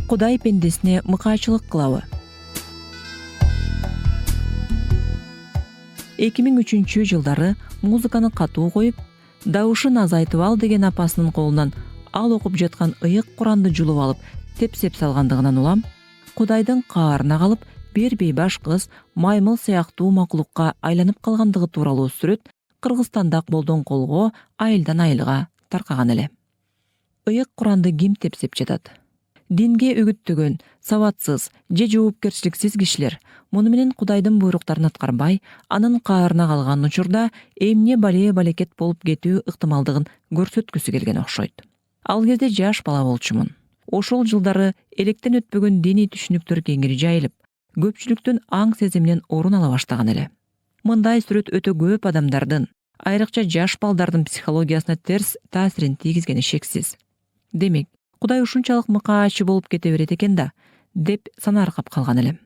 Кудай пендесине мыкаачылык кылабы? 2003-жылдары музыканы катуу коюп, дауышын азайтып ал деген апасынын колунан ал окуп жаткан ыйык Куранды жулуп алып, тепсеп салгандыгынан улам, Кудайдын каарына калып, бир бейбаш кыз маймыл сыяктуу макулукка айланып калгандыгы тууралуу сүрөт Кыргызстанда болдон колго, айылдан айылга таркаган эле. Ыйык Куранды ким тепсеп жатат? Динге үгүттөгөн, сабатсыз же жоопкерчиликсиз кишилер муну менен Кудайдын буйруктарын аткарбай, анын каарына калган учурда эмне балекет болуп кетүү ыктымалдыгын көрсөткүсү келген окшойт. Ал кезде жаш бала болчумун. Ошол жылдары электен өтпөгөн диний түшүнүктөр кеңири жайылып, көпчүлүктүн аң сезиминен орун ала баштаган эле. Мындай сүрөт өтө көп адамдардын, айрыкча жаш балдардын психологиясына терс таасирин тийгизгени шексиз. Демек, Кудай ушунчалык мыкаачы болуп кете берет экен да, деп санааркап калган элем.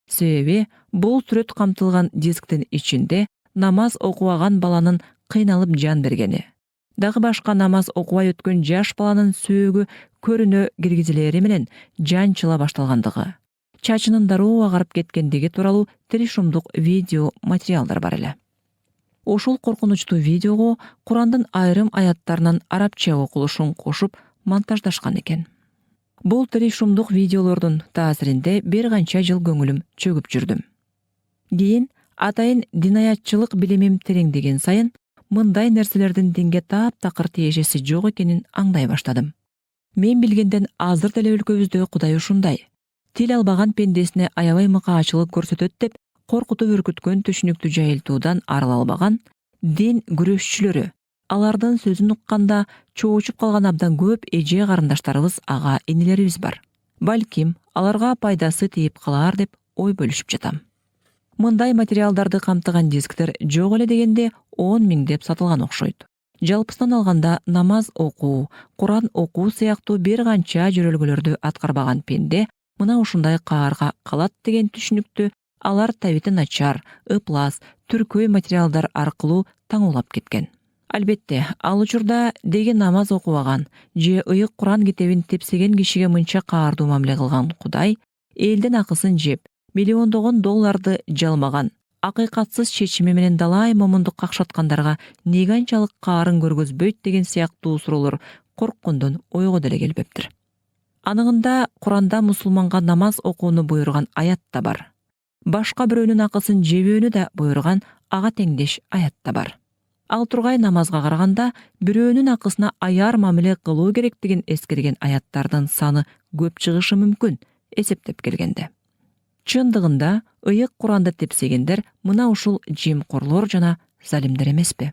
Себеби бул сүрөт камтылган дисктин ичинде намаз окубаган баланын кыйналып жан бергени, дагы башка намаз окубай өткөн жаш баланын сөөгү көрүнө киргизилери менен жанчыла башталгандыгы, чачынын дароо агарып кеткендиги тууралуу тиришумдук видео материалдар бар эле. Ошол коркунучтуу видеого Курандын айрым аяттарынын арабча окулушун кошуп монтаждашкан экен. Бул тиришумдук видеолордун таасиринде бир канча жыл көңүлүм чөгүп жүрдүм. Кийин атайын динаятчылык билимим тереңдеген сайын мындай нерселердин динге таптакыр тиешеси жок экенин аңдай баштадым. Мен билгенден азыр деле өлкөбүздө Кудай ушундай. Тил албаган пендесине аябай мыкаачылык көрсөтөт деп коркутуп үркүткөн түшүнүктү жайылтуудан арыла албаган дин күрөшчүлөрү, алардын сөзүн укканда чоочуп калган абдан көп эже карындаштарыбыз, ага инилерибиз бар. Балким, аларга пайдасы тийип калар деп ой бөлүшүп жатам. Мындай материалдарды камтыган дисктер жок эле дегенде 10 миңдеп сатылган окшойт. Жалпысынан алганда намаз окуу, Куран окуу сыяктуу бир канча жөрөлгөлөрдү аткарбаган пенде мына ушундай каарга калат деген түшүнүктү алар табити начар, ыплас, түркөй материалдар аркылуу таңуулап кеткен. Албетте, ал учурда деги намаз окубаган же ыйык Куран китебин тепсеген кишиге мынча каардуу мамиле кылган Кудай, элдин акысын жеп, миллиондогон долларды жалмаган, акыйкатсыз чечими менен далай момундук какшаткандарга эмне канчалык каарын көргөзбөйт деген сыяктуу суроолор корккондон ойго деле келбептир. Анығында Куранда мусулманга намаз окууну буйруган аят да бар. Башка бирөөнүн акысын жебөөнү да буйруган ага теңдеш аят да бар. Ал тургай намазга караганда бирөөнүн акысына аяр мамиле кылуу керектигин эскерген аяттардын саны көп чыгышы мүмкүн, эсептеп келгенде. Чындыгында ыйык Куранды тепсегендер мына ушул жемкорлор жана залимдер эмеспи?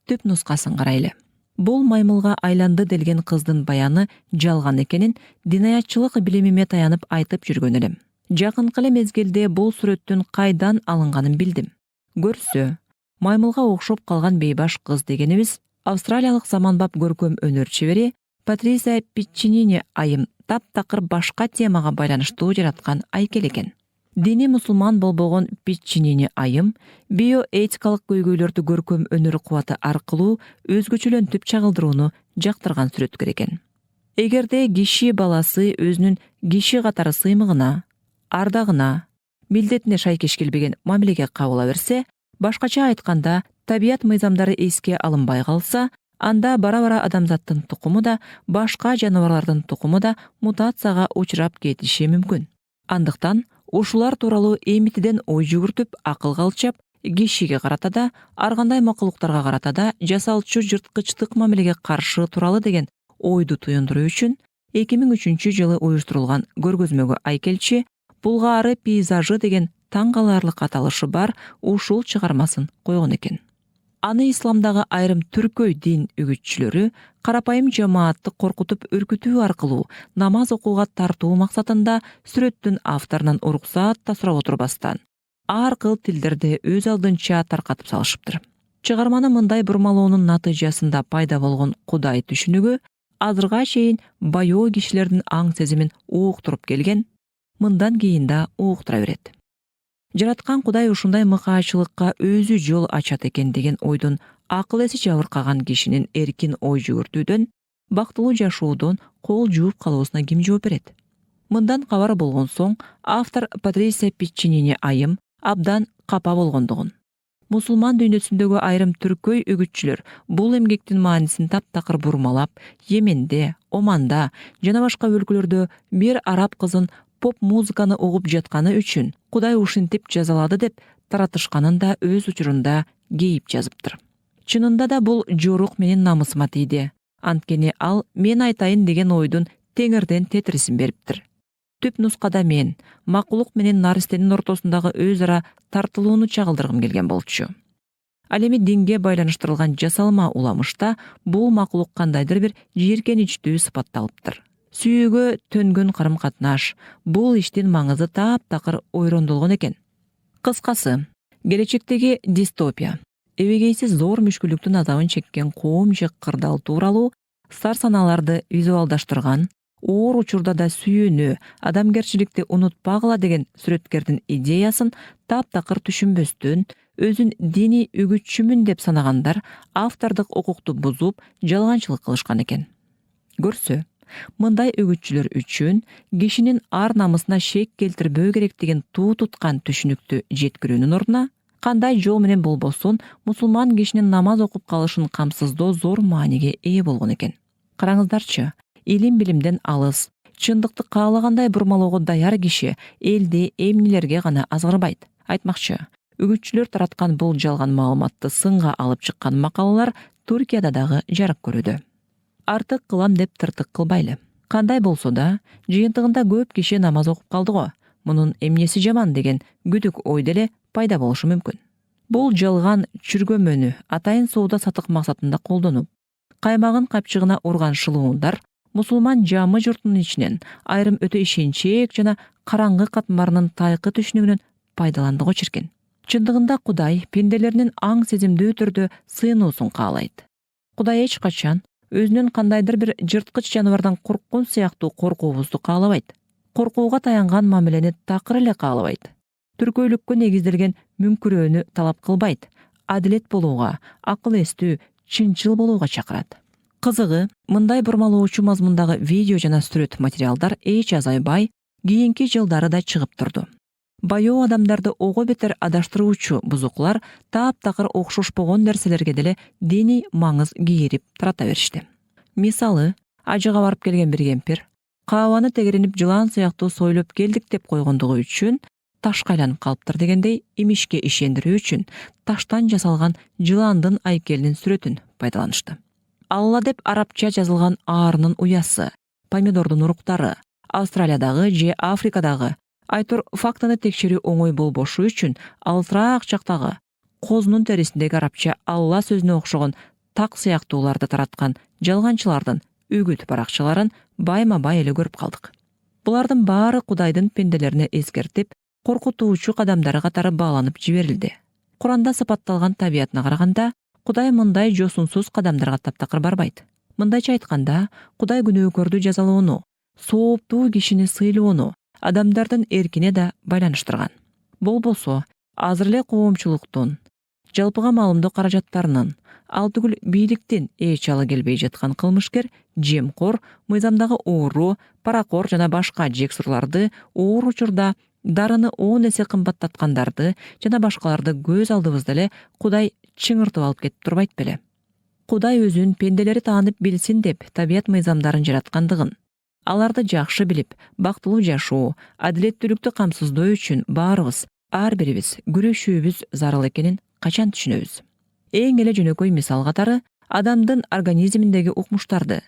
Түп нускасын карайлы. Бул маймылга айланды делген кыздын баяны жалган экенин динаятчылык билимиме таянып айтып жүргөн элем. Жакынкы эле мезгилде бул сүрөттүн кайдан алынганын билдим. Көрсө, маймылга окшоп калган бейбаш кыз дегенибиз австралиялык заманбап көркөм өнөр чебери Патрисия Пиччинини айым таптакыр башка темага байланыштуу жараткан айкел экен. Дини мусулман болбогон Пиччинини айым биоэтикалык көйгөйлөрдү көркөм өнөр кубаты аркылуу өзгөчөлөнтүп чагылдырууну жактырган сүрөткөр экен. Эгерде киши баласы өзүнүн киши катары сыймыгына, ардагына, милдетине шайкеш келбеген мамилеге кабыла берсе, башкача айтканда, табият мыйзамдары эске алынбай калса, анда бара-бара адамзаттын тукуму да, башка жаныбарлардын тукуму да мутацияга учурап кетиши мүмкүн. Андыктан ушулар тууралуу эмитиден ой жүгүртүп, акылга алчап, кишиге карата да, ар кандай макулуктарга карата да жасалчу жырткычтык мамилеге каршы туралы деген ойду туюндуруу үчүн 2003-жылы уюштурулган көргөзмөгө айкелчи Булгаары пейзажы деген таң каларлык аталышы бар ушул чыгармасын койгон экен. Аны исламдагы айрым түркөй дин үгүтчүлөрү карапайым жамаатты коркутуп үркүтүү аркылуу намаз окууга тартуу максатында сүрөттүн авторунан уруксаат да сурап отурбастан ар кыл тилдерде өз алдынча таркатып салышыптыр. Чыгарманы мындай бурмалоонун натыйжасында пайда болгон Кудай түшүнүгү азырга чейин баяу кишилердин аң сезимин ууктуруп келген, мындан кийин да ууктура берет. Жараткан Кудай ушундай мыкаачылыкка өзү жол ачат экен деген ойдун акыл эси жабыркаган кишинин эркин ой жүгүртүүдөн, бактылуу жашоодон кол жууп калуусуна ким жооп берет? Мындан кабар болгон соң автор Патрисия Пиччинини айым абдан капа болгондугун. Мусулман дүйнөсүндөгү айрым түркөй үгүтчүлөр бул эмгектин маанисин таптакыр бурмалап, Йеменде, Оманда жана башка өлкөлөрдө бир араб кызын поп музыканы угуп жатканы үчүн Кудай ушинтип жазалады деп таратышканын да өз учурунда кейип жазыптыр. Чынында да бул жорук менин намысыма тийди. Анткени ал мен айтайын деген ойдун теңирден тетрисин бериптир. Түп нускада мен макулук менен наристенин ортосундагы өз ара тартылууну чагылдыргым келген болчу. Ал эми динге байланыштырылган жасалма уламышта бул макулук кандайдыр бир жийиркеничтүү сыпатталыптыр. Сүйүүгө төнгөн карым-катнаш, бул иштин маңызы таптакыр ойрондолгон экен. Кыскасы, келечектеги дистопия, эбегейсиз зор мүшкүлдүктүн азабын чеккен коом же кырдал тууралуу сар санааларды визуалдаштырган, оор учурда да сүйүүнү, адамгерчиликти унутпагыла деген сүрөткердин идеясын таптакыр түшүнбөстөн, өзүн диний үгүтчүмүн деп санагандар автордук укукту бузуп, жалганчылык кылышкан экен. Көрсө, мындай үгүтчүлөр үчүн кишинин ар намысына шек келтирбөө керектигин туу туткан түшүнүктү жеткирүүнүн ордуна, кандай жол менен болбосун мусулман кишинин намаз окуп калышын камсыздоо зор мааниге ээ болгон экен. Караңыздарчы, илим билимден алыс, чындыкты каалагандай бурмалоого даяр киши элди эмнелерге гана азгырбайт. Айтмакчы, үгүтчүлөр тараткан бул жалган маалыматты сынга алып чыккан макалалар Туркияда дагы жарык көрүүдө. Артык кылам деп тыртык кылбайлы. Кандай болсо да, жыйынтыгында көп киши намаз окуп калды го. Мунун эмнеси жаман деген күдүк ой деле пайда болушу мүмкүн. Бул жалган чүргөмөнү атайын соода сатык максатында колдонуп, каймагын капчыгына урган шылуундар мусулман жамы журтунун ичинен айрым өтө ишенчээк жана караңгы катмарынын тайкы түшүнүгүнөн пайдаланды го чиркен. Чындыгында Кудай пенделеринин аң сезимдүү түрдө сыйынуусун каалайт. Кудай эч качан өзүнүн кандайдыр бир жырткыч жаныбардан корккон сыяктуу коркуубузду каалабайт. Коркууга таянган мамилени такыр эле каалабайт. Түркөйлүккө негизделген мүңкүрөөнү талап кылбайт. Адилет болууга, акыл эстүү, чынчыл болууга чакырат. Кызыгы, мындай бурмалоочу мазмундагы видео жана сүрөт материалдар эч азайбай, кийинки жылдары да чыгып турду. Баяу адамдарды ого бетер адаштыруучу бузуклар таптакыр окшошпогон нерселерге деле диний маңыз кийирип тарата беришти. Мисалы, ажыга барып келген бир кемпир каабаны тегеренип жылан сыяктуу сойлоп келдик деп койгондугу үчүн ташка айланып калыптыр дегендей имишке ишендирүү үчүн таштан жасалган жыландын айкелинин сүрөтүн пайдаланышты. Алла деп арабча жазылган аарынын уясы, помидордун уруктары, Австралиядагы же Африкадагы айтор фактыны текшерүү оңой болбошу үчүн алысыраак жактагы козунун терисиндеги арабча Алла сөзүнө окшогон так сыяктууларды тараткан жалганчылардын үгүт баракчаларын байма-бай эле көрүп калдык. Булардын баары Кудайдын пенделерине эскертип, коркутуучу кадамдары катары бааланып жиберилди. Куранда сыпатталган табиятына караганда, Кудай мындай жосунсуз кадамдарга таптакыр барбайт. Мындайча айтканда, Кудай күнөөкөрдү жазалоону, сооптуу кишини сыйлоону адамдардын эркине да байланыштырган. Болбосо, азыр эле коомчулуктун, жалпыга маалымдоо каражаттарынын, ал түгүл бийликтин эч алы келбей жаткан кылмышкер, жемкор, мыйзамдагы оору, паракор жана башка жексурларды оор учурда дарыны 10 эсе кымбаттаткандарды жана башкаларды көз алдыбызда эле Кудай чыңыртып алып кетип турбайт беле. Кудай өзүн пенделери таанып билсин деп табият мыйзамдарын жараткандыгын, аларды жакшы билип, бактылуу жашоо, адилеттүүлүктү камсыздоо үчүн баарыбыз, ар бирибиз күрөшүүбүз зарыл экенин качан түшүнөбүз. Эң эле жөнөкөй мисал катары адамдын организминдеги укмуштарды,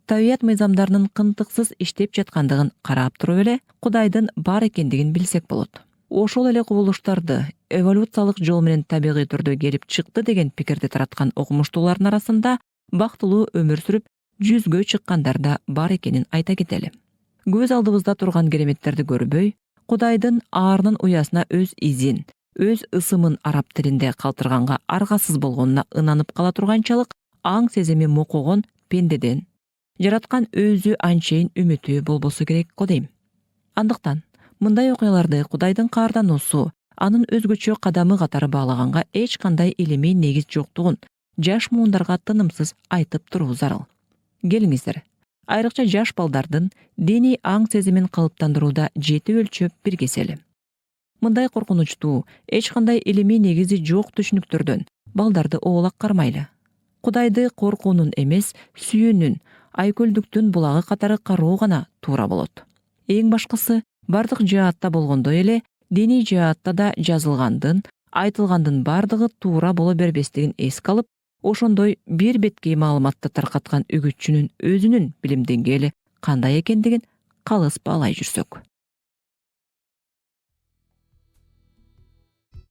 табият мыйзамдарынын кынтыксыз иштеп жаткандыгын карап туруп эле Кудайдын бар экендигин билсек болот. Ошол эле кубулуштарды эволюциялык жол менен табигый түрдө келип чыкты деген пикирди тараткан окумуштуулардын арасында бактылуу өмүр сүрүп, жүзгө чыккандар да бар экенин айта кетели. Көз алдыбызда турган кереметтерди көрбөй, Кудайдын аарынын уясына өз изин, өз ысымын араб тилинде калтырганга аргасыз болгонуна ынанып кала турганчалык аң сезими мокогон пендеден жараткан өзү анчейин үмүтү болбосу керек го дейм. Андыктан мындай окуяларды Кудайдын каардануусу, анын өзгөчө кадамы катары баалаганга эч кандай илимий негиз жоктугун жаш муундарга тынымсыз айтып туруу зарыл. Келиңиздер, айрыкча жаш балдардын дений аң сезимин калыптандырууда жети өлчөп биргесели. Мындай коркунучтуу, эч кандай илимий негизи жок түшүнүктөрдөн балдарды оолак кармайлы. Кудайды коркуунун эмес, сүйүүнүн, айкөлдүктүн булагы катары кароо гана туура болот. Эң башкысы, бардык жаатта болгондой эле диний жаатта да жазылгандын, айтылгандын бардыгы туура боло бербестигин эске алып, ошондой бир беткей маалыматты таркаткан үгүтчүнүн өзүнүн билим деңгээли кандай экендигин калыс баалай жүрсөк.